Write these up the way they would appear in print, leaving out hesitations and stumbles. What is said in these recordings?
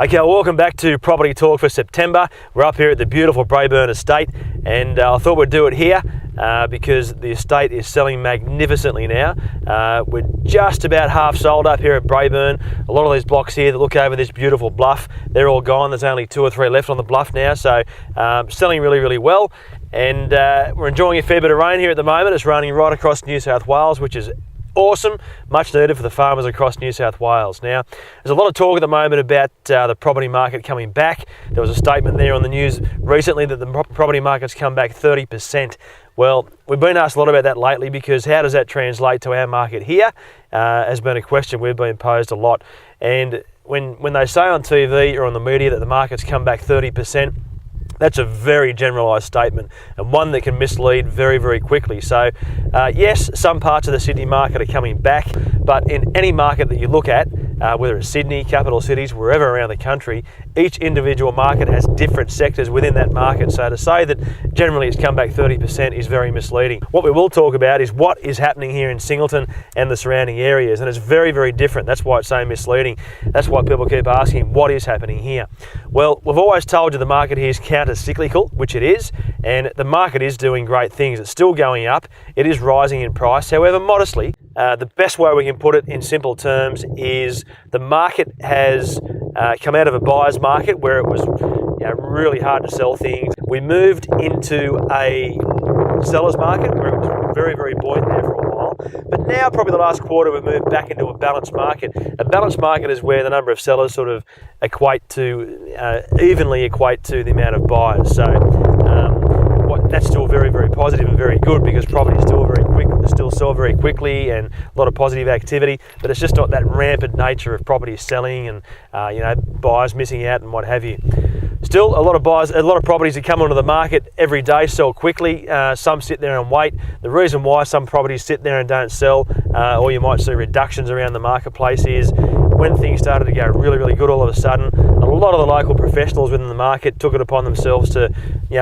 Okay, well, welcome back to Property Talk for September. We're up here at the beautiful Braeburn Estate, and I thought we'd do it here because the estate is selling magnificently now. We're just about half sold up here at Braeburn. A lot of these blocks here that look over this beautiful bluff, they're all gone. There's only 2 or 3 left on the bluff now, so selling really well. And we're enjoying a fair bit of rain here at the moment. It's raining right across New South Wales, which is awesome, much needed for the farmers across New South Wales. Now, there's a lot of talk at the moment about the property market coming back. There was a statement there on the news recently that the property market's come back 30%. Well, we've been asked a lot about that lately because how does that translate to our market here has been a question we've been posed a lot. And when they say on TV or on the media that the market's come back 30%, that's a very generalised statement and one that can mislead very quickly. So yes, some parts of the Sydney market are coming back, but in any market that you look at, whether it's Sydney, capital cities, wherever around the country, each individual market has different sectors within that market. So to say that generally it's come back 30% is very misleading. What we will talk about is what is happening here in Singleton and the surrounding areas, and it's very different. That's why it's so misleading. That's why people keep asking what is happening here. Well, we've always told you the market here is counter-cyclical, which it is, and the market is doing great things. It's still going up. It is rising in price, however modestly. The best way we can put it in simple terms is the market has come out of a buyer's market where it was really hard to sell things. We moved into a seller's market where it was very buoyant there for a while. But now, probably the last quarter, we've moved back into a balanced market. A balanced market is where the number of sellers sort of evenly equate to the amount of buyers. So that's still very positive and very good because property is still sell very quickly and a lot of positive activity, but it's just not that rampant nature of property selling and buyers missing out and what have you. Still, a lot of properties that come onto the market every day sell quickly. Some sit there and wait. The reason why some properties sit there and don't sell, or you might see reductions around the marketplace, is when things started to go really good all of a sudden, a lot of the local professionals within the market took it upon themselves to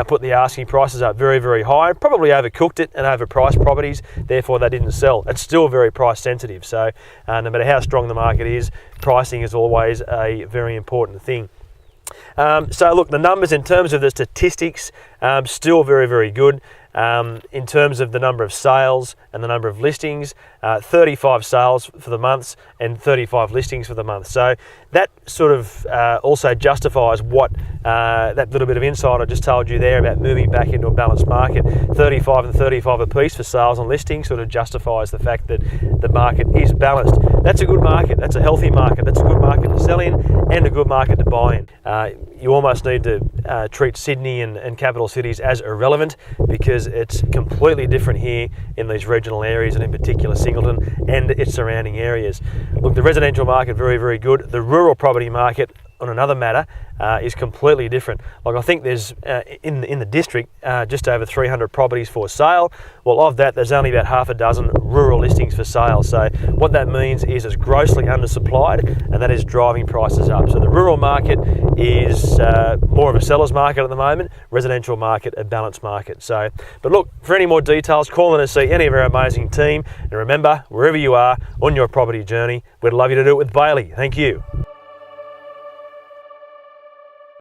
put the asking prices up very high, probably overcooked it and overpriced properties, therefore they didn't sell. It's still very price sensitive, so no matter how strong the market is, pricing is always a very important thing. So look, the numbers in terms of the statistics, still very good. In terms of the number of sales and the number of listings, 35 sales for the months and 35 listings for the month. So that sort of also justifies what that little bit of insight I just told you there about moving back into a balanced market. 35 and 35 apiece for sales and listings sort of justifies the fact that the market is balanced. That's a good market. That's a healthy market. That's a good market to sell in and a good market to buy in. You almost need to treat Sydney and capital cities as irrelevant because it's completely different here in these regional areas and in particular Singleton and its surrounding areas. Look, the residential market very good. The rural property market, on another matter, is completely different. Like I think there's in the district just over 300 properties for sale. Well, of that, there's only about half a dozen rural listings for sale. So what that means is it's grossly undersupplied, and that is driving prices up. So the rural market is more of a seller's market at the moment. Residential market, a balanced market. So, but look, for any more details, call in and see any of our amazing team. And remember, wherever you are on your property journey, we'd love you to do it with Bailey. Thank you.